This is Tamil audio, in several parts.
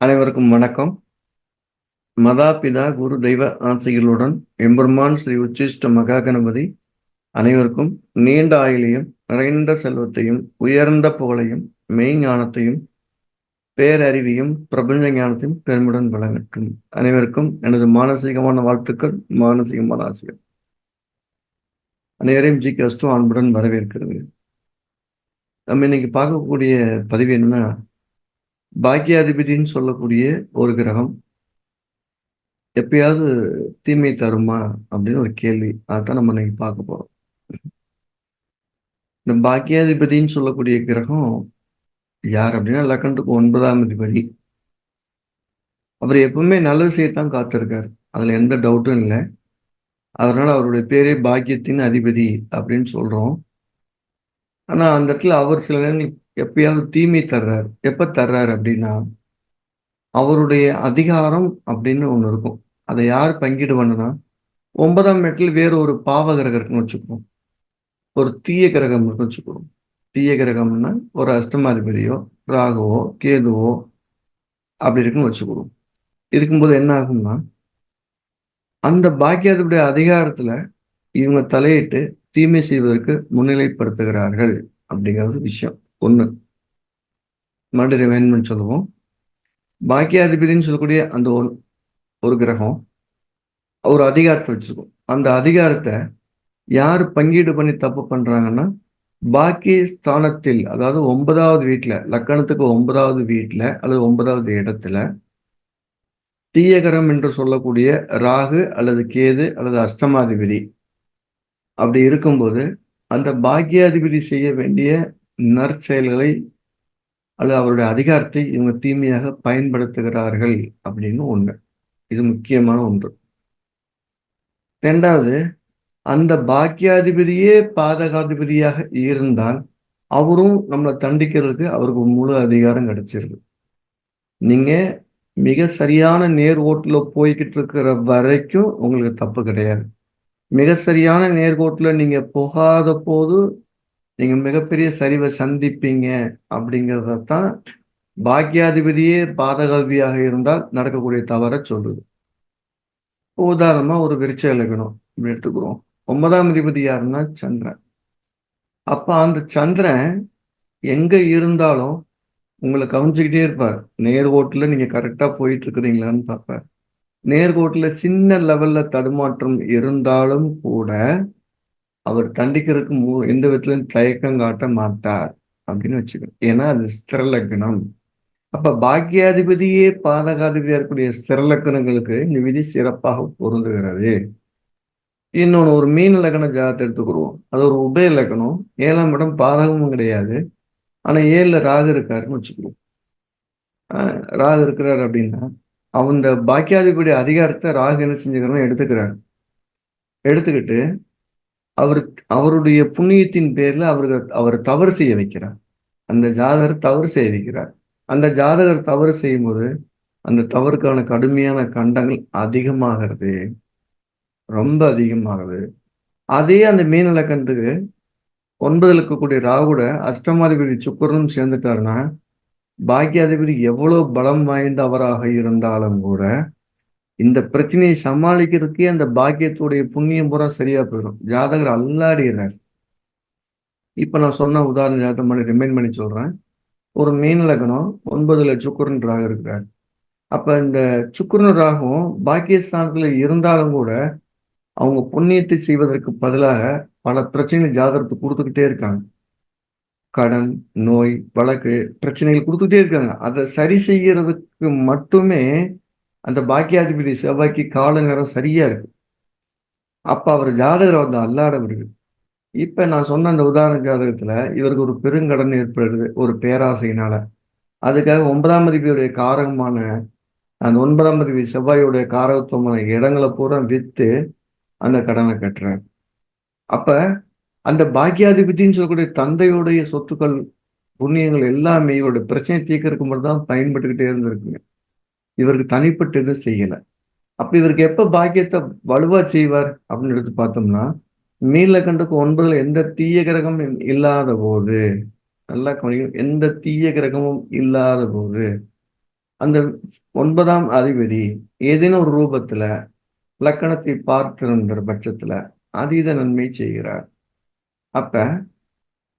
அனைவருக்கும் வணக்கம். மதாபிதா குரு தெய்வ ஆசைகளுடன் எம்பெருமான் ஸ்ரீ உச்சிஷ்ட மகா கணபதி அனைவருக்கும் நீண்ட ஆயுளையும் நிறைந்த செல்வத்தையும் உயர்ந்த புகழையும் மெய்ஞானத்தையும் பேரறிவையும் பிரபஞ்ச ஞானத்தையும் பெருமுடன் வழங்கட்டும். அனைவருக்கும் எனது மானசீகமான வாழ்த்துக்கள், மானசீகமான ஆசைகள். அனைவரையும் ஜி கஸ்டோ அன்புடன் வரவேற்கிறது. நம்ம இன்னைக்கு பார்க்கக்கூடிய பதிவு என்னன்னா, பாக்கியாதிபதினு சொல்லக்கூடிய ஒரு கிரகம் எப்பயாவது தீமை தருமா அப்படின்னு ஒரு கேள்வி. அதான் நம்ம இன்னைக்கு பார்க்க போறோம். இந்த பாக்கியாதிபதினு சொல்லக்கூடிய கிரகம் யார் அப்படின்னா, லக்னத்துக்கு 9ஆம் அதிபதி. அவர் எப்பவுமே நல்லது செய்யத்தான் காத்திருக்காரு, அதுல எந்த டவுட்டும் இல்லை. அதனால அவருடைய பேரே பாக்கியத்தின் அதிபதி அப்படின்னு சொல்றோம். ஆனா அந்த இடத்துல அவர் சில நேரங்கள் எப்பயாவது தீமை தர்றாரு. எப்ப தர்றாரு அப்படின்னா, அவருடைய அதிகாரம் அப்படின்னு ஒண்ணு இருக்கும். அதை யார் பங்கிடுவாங்கன்னா, 9ஆம் இடத்துல வேற ஒரு பாவ கிரகம் இருக்குன்னு வச்சுக்கோம். ஒரு தீய கிரகம் இருக்குன்னு வச்சுக்கோம். தீய கிரகம்னா ஒரு அஷ்டமாதிபதியோ ராகுவோ கேதுவோ அப்படி இருக்குன்னு வச்சுக்கிறோம். இருக்கும்போது என்ன ஆகும்னா, அந்த பாக்கியாதிபதியுடைய அதிகாரத்துல இவங்க தலையிட்டு தீமை செய்வதற்கு முன்னிலைப்படுத்துகிறார்கள் அப்படிங்கிறது விஷயம் ஒண்ணு. மறுபடியும் ரிமைண்ட் சொல்லுவோம். பாக்கியாதிபதினு சொல்லக்கூடிய அந்த ஒரு கிரகம் ஒரு அதிகாரத்தை வச்சிருக்கும். அந்த அதிகாரத்தை யார் பங்கீடு பண்ணி தப்பு பண்றாங்கன்னா, பாக்கிய ஸ்தானத்தில், அதாவது 9வது வீட்டுல, லக்கணத்துக்கு 9வது வீட்டுல அல்லது 9வது இடத்துல தீயகரம் என்று சொல்லக்கூடிய ராகு அல்லது கேது அல்லது அஷ்டமாதிபதி அப்படி இருக்கும்போது, அந்த பாக்கியாதிபதி செய்ய வேண்டிய நற்செயல்களை அல்லது அவருடைய அதிகாரத்தை இவங்க தீமையாக பயன்படுத்துகிறார்கள் அப்படின்னு ஒண்ணு. இது முக்கியமான ஒன்று. இரண்டாவது, அந்த பாக்கியாதிபதியே பாதகாதிபதியாக இருந்தால் அவரும் நம்மளை தண்டிக்கிறதுக்கு அவருக்கு முழு அதிகாரம் கிடைச்சிருது. நீங்க மிக சரியான நேர் ஓட்டுல போய்கிட்டு இருக்கிற வரைக்கும் உங்களுக்கு தப்பு கிடையாது. மிக சரியான நேர்கோட்டுல நீங்க போகாத போது நீங்க மிகப்பெரிய சரிவை சந்திப்பீங்க அப்படிங்கிறதான் பாக்கியாதிபதியே பாதகாதிபதியாக இருந்தால் நடக்கக்கூடிய தவறை சொல்லுது. உதாரணமா ஒரு விருட்ச இலக்கணம் இப்படி எடுத்துக்கிறோம். 9ஆம் அதிபதி யாருன்னா சந்திரன். அப்ப அந்த சந்திரன் எங்க இருந்தாலும் உங்களை கவனிச்சுக்கிட்டே இருப்பார். நேர்கோட்டுல நீங்க கரெக்டா போயிட்டு இருக்கிறீங்களான்னு பார்ப்பார். நேர்கோட்டுல சின்ன லெவல்ல தடுமாற்றம் இருந்தாலும் கூட அவர் தண்டிக்கிறதுக்கு எந்த விதத்திலும் தயக்கம் காட்ட மாட்டார் அப்படின்னு வச்சுக்கணும். ஏன்னா அது ஸ்திர லக்னம். அப்ப பாக்கியாதிபதியே பாதகாதிபதியா இருக்கக்கூடிய ஸ்திர லக்னங்களுக்கு இந்த விதி சிறப்பாக பொருந்துகிறது. இன்னொன்னு, ஒரு மீன லக்ன ஜாதத்தை எடுத்துக்கிடுவோம். அது ஒரு உபய லக்னம். 7ஆம் இடம் பாதகமும் கிடையாது. ஆனா 7ல ராகு இருக்காருன்னு வச்சுக்குவோம். ராகு இருக்கிறார் அப்படின்னா, அந்த பாக்கியாதிபதி அதிகாரத்தை ராகு என்ன செஞ்சுக்கிறோம் எடுத்துக்கிறார். எடுத்துக்கிட்டு அவருடைய புண்ணியத்தின் பேர்ல அவர் தவறு செய்ய வைக்கிறார். அந்த ஜாதகர் தவறு செய்ய வைக்கிறார். அந்த ஜாதகர் தவறு செய்யும்போது அந்த தவறுக்கான கடுமையான கண்டங்கள் அதிகமாகிறது, ரொம்ப அதிகமாகுது. அதே அந்த மீன லக்கணத்துக்கு 9ல் இருக்கக்கூடிய ராகுட அஷ்டமாதிபதி சுக்கிரனும் சேர்ந்துட்டாருன்னா, பாக்கியாதிபதி எவ்வளவு பலம் வாய்ந்தவராக இருந்தாலும் கூட இந்த பிரச்சனையை சமாளிக்கிறதுக்கே அந்த பாக்கியத்துடைய புண்ணியம் பூரா சரியா போயிடும். ஜாதகர் அல்லாடிடுறார். இப்ப நான் சொன்ன உதாரண ஜாதகம் பண்ணி ரிமைண்ட் பண்ணி சொல்றேன். ஒரு மீன லக்னம் 9ல சுக்கிரன் ராகு இருக்கிறார். அப்ப இந்த சுக்கிரன் ராகும் பாக்கியஸ்தானத்துல இருந்தாலும் கூட அவங்க புண்ணியத்தை செய்வதற்கு பதிலாக பல பிரச்சனைகள் ஜாதகத்துக்கு கொடுத்துக்கிட்டே இருக்காங்க. கடன், நோய், வழக்கு பிரச்சனைகள் கொடுத்துட்டே இருக்காங்க. அதை சரி செய்யறதுக்கு மட்டுமே அந்த பாக்கியாதிபதி செவ்வாய்க்கு கால நேரம் சரியா இருக்கு. அப்ப அவர் ஜாதகரை வந்து அல்லாட விடுது. இப்ப நான் சொன்ன அந்த உதாரண ஜாதகத்துல இவருக்கு ஒரு பெருங்கடன் ஏற்படுது ஒரு பேராசையினால. அதுக்காக 9ஆம் அதிபதியுடைய காரகமான அந்த 9ஆம் அதிபதி செவ்வாயுடைய காரகத்துவமான இடங்களை பூரா வித்து அந்த கடனை கட்டுறாரு. அப்ப அந்த பாக்கியாதிபதினு சொல்லக்கூடிய தந்தையுடைய சொத்துக்கள், புண்ணியங்கள் எல்லாமே இவருடைய பிரச்சனை தீர்க்கறதுக்கு மட்டும் தான் பயன்பட்டுக்கிட்டே இருந்திருக்குங்க. இவருக்கு தனிப்பட்டு எதுவும் செய்யல. அப்ப இவருக்கு எப்ப பாக்கியத்தை வலுவா செய்வார் அப்படின்னு எடுத்து பார்த்தோம்னா, மீனலக்கணத்துக்கு 9ல எந்த தீய கிரகம் இல்லாத போது, நல்லா கவனிக்கணும், எந்த தீய கிரகமும் இல்லாத போது அந்த 9ஆம் அதிபதி ஏதேனும் ஒரு ரூபத்துல லக்கணத்தை பார்த்திருந்த பட்சத்துல அதீத நன்மை செய்கிறார். அப்ப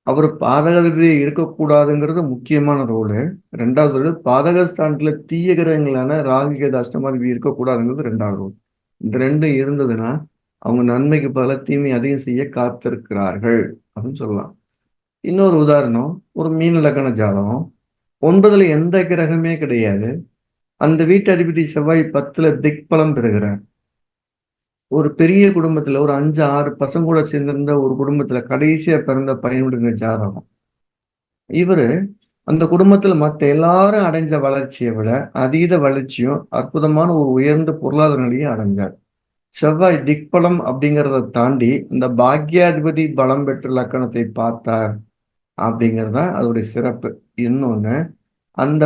அவரு பாதகாதிபதி இருக்கக்கூடாதுங்கிறது முக்கியமான ரூலு. 2வது ரூலு பாதகஸ்தானத்துல தீய கிரகங்களான ராகு, கேது, அஷ்டமாதிபதி இருக்கக்கூடாதுங்கிறது 2வது ரூல். இந்த 2ம் இருந்ததுன்னா, அவங்க நன்மைக்கு பதிலா தீமை அதிகம் செய்ய காத்திருக்கிறார்கள் அப்படின்னு சொல்லலாம். இன்னொரு உதாரணம், ஒரு மீன லக்ன ஜாதகம். 9ல எந்த கிரகமே கிடையாது. அந்த வீட்டு அதிபதி செவ்வாய் 10ல திக்பலம் பெறுகிறார். ஒரு பெரிய குடும்பத்துல ஒரு 5, 6 பசங்க கூட சேர்ந்திருந்த ஒரு குடும்பத்துல கடைசியா பிறந்த பையனுடைய ஜாதகம். இவரு அந்த குடும்பத்துல மத்த எல்லாரும் அடைஞ்ச வளர்ச்சியை விட அதீத வளர்ச்சியும் அற்புதமான ஒரு உயர்ந்த பொருளாதார நிலையை அடைஞ்சார். செவ்வாய் திக்பலம் அப்படிங்கிறத தாண்டி இந்த பாக்யாதிபதி பலம் பெற்ற லக்கணத்தை பார்த்தார் அப்படிங்கிறது தான் அதோடைய சிறப்பு. இன்னொன்னு, அந்த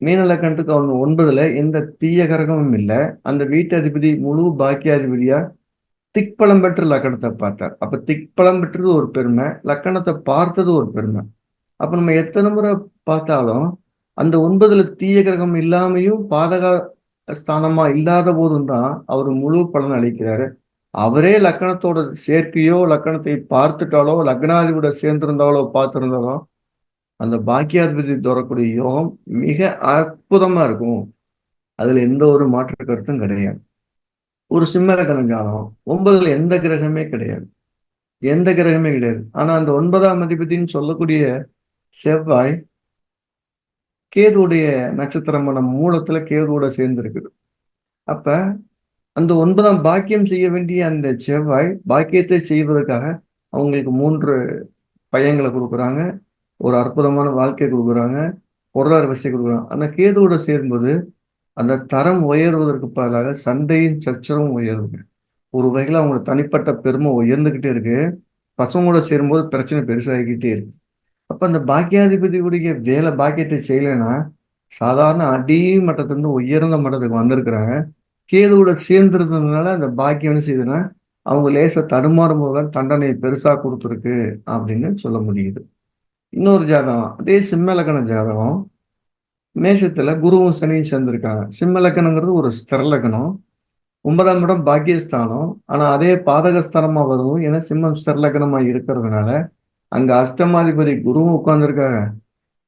மீன லக்கணத்துக்கு அவங்க 9ல எந்த தீய கிரகமும் இல்ல. அந்த வீட்டதிபதி முழு பாக்கியாதிபதியா திக்பலம் பெற்ற லக்கணத்தை பார்த்தார். அப்ப திக்பலம் பெற்றது ஒரு பெருமை, லக்கணத்தை பார்த்தது ஒரு பெருமை. அப்ப நம்ம எத்தனை முறை பார்த்தாலும் அந்த 9ல தீய கிரகம் இல்லாமையும் பாதக ஸ்தானமா இல்லாத போதும் தான் அவர் முழு பலன் அளிக்கிறாரு. அவரே லக்கணத்தோட சேர்க்கையோ லக்கணத்தை பார்த்துட்டாலோ லக்னாதிபதியோட சேர்ந்திருந்தாலோ பார்த்திருந்தாலோ அந்த பாக்கியாதிபதி தரக்கூடிய யோகம் மிக அற்புதமா இருக்கும். அதுல எந்த ஒரு மாற்று கருத்தும் கிடையாது. ஒரு சிம்ம லக்ன ஜாதகம் 9ல எந்த கிரகமே கிடையாது. எந்த கிரகமே கிடையாது. ஆனா அந்த 9ஆம் அதிபதின்னு சொல்லக்கூடிய செவ்வாய் கேதுவுடைய நட்சத்திரமான மூலத்துல கேதுவோட சேர்ந்து இருக்குது. அப்ப அந்த 9ஆம் பாக்கியம் செய்ய வேண்டிய அந்த செவ்வாய் பாக்கியத்தை செய்வதற்காக அவங்களுக்கு 3 பையன்களை கொடுக்குறாங்க. ஒரு அற்புதமான வாழ்க்கை கொடுக்குறாங்க. பொருளாதார வசதி கொடுக்குறாங்க. ஆனா கேதுவோட சேரும்போது அந்த தரம் உயர்வதற்கு பதிலாக சண்டையும் சச்சரவும் உயருங்க. ஒரு வகையில அவங்களோட தனிப்பட்ட பெருமை உயர்ந்துகிட்டே இருக்கு. பசங்களோட சேரும்போது பிரச்சனை பெருசாகிக்கிட்டே இருக்கு. அப்ப அந்த பாக்கியாதிபதியுடைய வேலை பாக்கியத்தை செய்யலைன்னா சாதாரண அடி மட்டத்திலிருந்து உயர்ந்த மட்டத்துக்கு வந்திருக்கிறாங்க. கேதுவோட சேர்ந்திருந்ததுனால அந்த பாக்கியம் என்ன செய்யுதுன்னா அவங்க லேசா தடுமாறும் போதுதான் தண்டனை பெருசா கொடுத்துருக்கு அப்படின்னு சொல்ல முடியுது. இன்னொரு ஜாதகம் அதே சிம்ம லக்ன ஜாதகம் மேஷத்துல குருவும் சனியும் சேர்ந்திருக்காங்க. சிம்ம லக்னங்கிறது ஒரு ஸ்திர லக்னம். 9ஆம் இடம் பாக்கியஸ்தானம். ஆனா அதே பாதகஸ்தானமா வரும். ஏன்னா சிம்மம் ஸ்திர லக்னமா இருக்கிறதுனால அங்க அஷ்டமாதிபதி குருவும் உட்கார்ந்துருக்காங்க.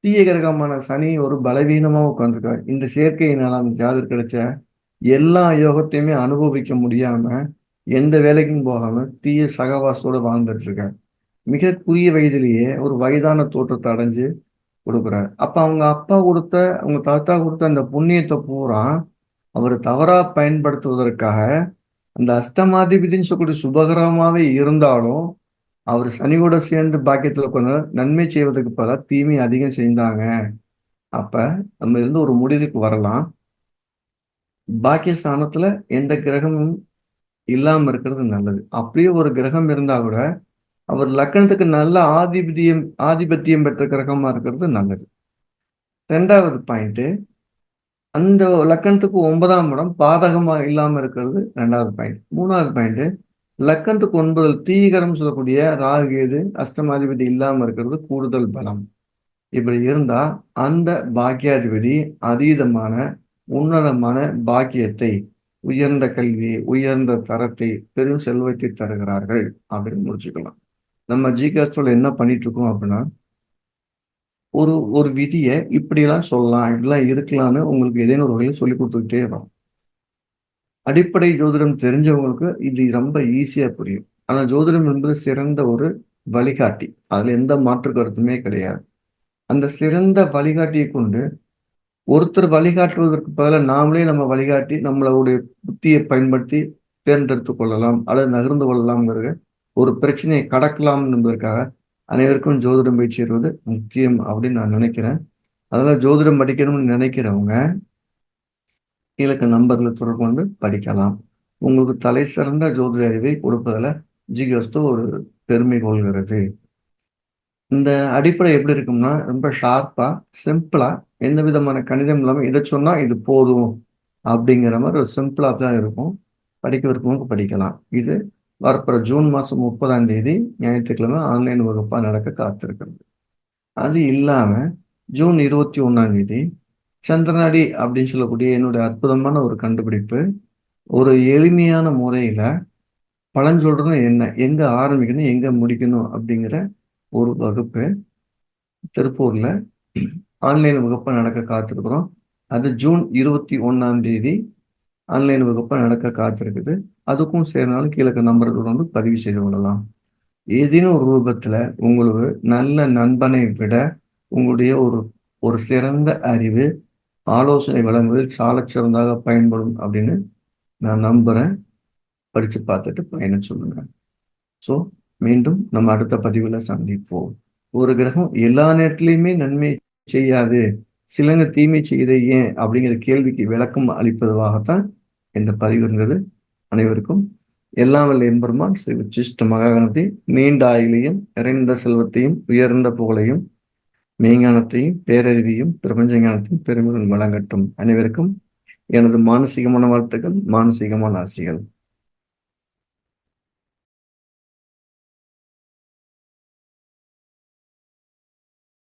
தீய கிரகமான சனி ஒரு பலவீனமா உட்கார்ந்துருக்காரு. இந்த சேர்க்கையினால அந்த ஜாதகர் கிடைச்ச எல்லா யோகத்தையுமே அனுபவிக்க முடியாம எந்த வேலைக்கும் போகாம தீய சகவாசத்தோட வாழ்ந்துட்டு இருக்காரு. மிக குறுகிய வயதிலேயே ஒரு வயதான தோற்றத்தை அடைஞ்சு கொடுக்குறாரு. அப்ப அவங்க அப்பா கொடுத்த அவங்க தாத்தா கொடுத்த அந்த புண்ணியத்தை பூரா அவர் தவறா பயன்படுத்துவதற்காக அந்த அஷ்டமாதிபதினு சொல்லக்கூடிய சுபகிரகமாவே இருந்தாலும் அவர் சனியோட சேர்ந்து பாக்கியத்துல உட்கார்ந்து நன்மை செய்வதற்கு பதிலா தீமை அதிகம் செஞ்சாங்க. அப்ப நம்ம இருந்து ஒரு முடிவுக்கு வரலாம். பாக்கியஸ்தானத்துல எந்த கிரகமும் இல்லாம இருக்கிறது நல்லது. அப்படியே ஒரு கிரகம் இருந்தா கூட அவர் லக்னத்துக்கு நல்ல ஆதிபத்தியம் பெற்ற கிரகமா இருக்கிறது நல்லது. 2வது பாயிண்ட், அந்த லக்கணத்துக்கு 9ஆம் இடம் பாதகமா இல்லாம இருக்கிறது 2வது பாயிண்ட். 3வது பாயிண்ட், லக்கணத்துக்கு 9 தீகரம் சொல்லக்கூடிய ராகு கேது அஷ்டமாதிபதி இல்லாம இருக்கிறது கூடுதல் பலம். இப்படி இருந்தா அந்த பாக்கியாதிபதி அதீதமான உன்னதமான பாக்கியத்தை, உயர்ந்த கல்வி, உயர்ந்த தரத்தை, பெரும் செல்வத்தை தருகிறார்கள் அப்படின்னு முடிச்சுக்கலாம். நம்ம ஜிகாஸ்ட்ரோல என்ன பண்ணிட்டு இருக்கோம் அப்படின்னா ஒரு ஒரு விதிய இப்படியெல்லாம் சொல்லலாம், இப்படிலாம் இருக்கலாம்னு உங்களுக்கு ஏதேனும் ஒரு வகையில் சொல்லி கொடுத்துக்கிட்டே வரும். அடிப்படை ஜோதிடம் தெரிஞ்சவங்களுக்கு இது ரொம்ப ஈஸியா புரியும். ஆனா ஜோதிடம் என்பது சிறந்த ஒரு வழிகாட்டி. அதுல எந்த மாற்று கருத்துமே கிடையாது. அந்த சிறந்த வழிகாட்டியை கொண்டு ஒருத்தர் வழிகாட்டுவதற்கு பதிலா நாமளே நம்ம வழிகாட்டி நம்மளுடைய புத்தியை பயன்படுத்தி தேர்ந்தெடுத்துக் கொள்ளலாம் அல்லது நகர்ந்து கொள்ளலாம்ங்கிற ஒரு பிரச்சனையை கடக்கலாம் என்பதற்காக அனைவருக்கும் ஜோதிடம் பயிற்சி வருவது முக்கியம் அப்படின்னு நான் நினைக்கிறேன். அதனால ஜோதிடம் படிக்கணும்னு நினைக்கிறவங்க கீழே நம்பர்ல தொடர்பு கொண்டு படிக்கலாம். உங்களுக்கு தலை சிறந்த ஜோதிட அறிவை கொடுப்பதில் ஜிகஸ்து ஒரு பெருமை கொள்கிறது. இந்த அடிப்படை எப்படி இருக்கும்னா ரொம்ப ஷார்ப்பா சிம்பிளா எந்த விதமான கணிதம் இல்லாம இதை சொன்னா இது போதும் அப்படிங்கிற மாதிரி ஒரு சிம்பிளா தான் இருக்கும். படிக்க விருப்பவங்க படிக்கலாம். இது வரப்போற ஜூன் மாசம் 30ஆம் தேதி ஞாயிற்றுக்கிழமை ஆன்லைன் வகுப்பா நடக்க காத்திருக்கிறது. அது இல்லாம ஜூன் 21ஆம் தேதி சந்திரனாடி அப்படின்னு சொல்லக்கூடிய என்னுடைய அற்புதமான ஒரு கண்டுபிடிப்பு. ஒரு எளிமையான முறையில பலன் சொல்றதுன்னா என்ன? எங்க ஆரம்பிக்கணும்? எங்க முடிக்கணும்? அப்படிங்கிற ஒரு வகுப்பு திருப்பூர்ல ஆன்லைன் வகுப்பா நடக்க காத்திருக்கிறோம். அது ஜூன் 21ஆம் தேதி ஆன்லைன் வகுப்பா நடக்க காத்திருக்குது. அதுக்கும் சேர்னாலும் கீழ இருக்க நம்பர்கள் வந்து பதிவு செய்து கொள்ளலாம். ஏதேனும் ஒரு ரூபத்துல உங்களுக்கு நல்ல நண்பனை விட உங்களுடைய ஒரு ஒரு சிறந்த அறிவு ஆலோசனை வழங்குவதில் சாலச் சிறந்ததாக பயன்படும் அப்படின்னு நான் நம்புறேன். படிச்சு பார்த்துட்டு பயன சொல்லுங்க. ஸோ மீண்டும் நம்ம அடுத்த பதிவுல சந்திப்போம். ஒரு கிரகம் எல்லா நேரத்திலயுமே நன்மை செய்யாது. சிலங்க தீமை செய்யுது ஏன்? அப்படிங்கிற கேள்விக்கு விளக்கம் அளிப்பதாகத்தான் இந்த பதிவு இருந்தது. அனைவருக்கும் எல்லாம் வல்ல எம்பெருமான் ஸ்ரீ உச்சிஷ்ட மகாகணபதி நீண்ட ஆயுளையும், நிறைந்த செல்வத்தையும், உயர்ந்த புகழையும், மெய்ஞானத்தையும், பேரறிவையும், பிரபஞ்ச ஞானத்தையும் பெருமையுடன் வழங்கட்டும். அனைவருக்கும் எனது மானசீகமான வாழ்த்துக்கள், மானசீகமான ஆசிகள்.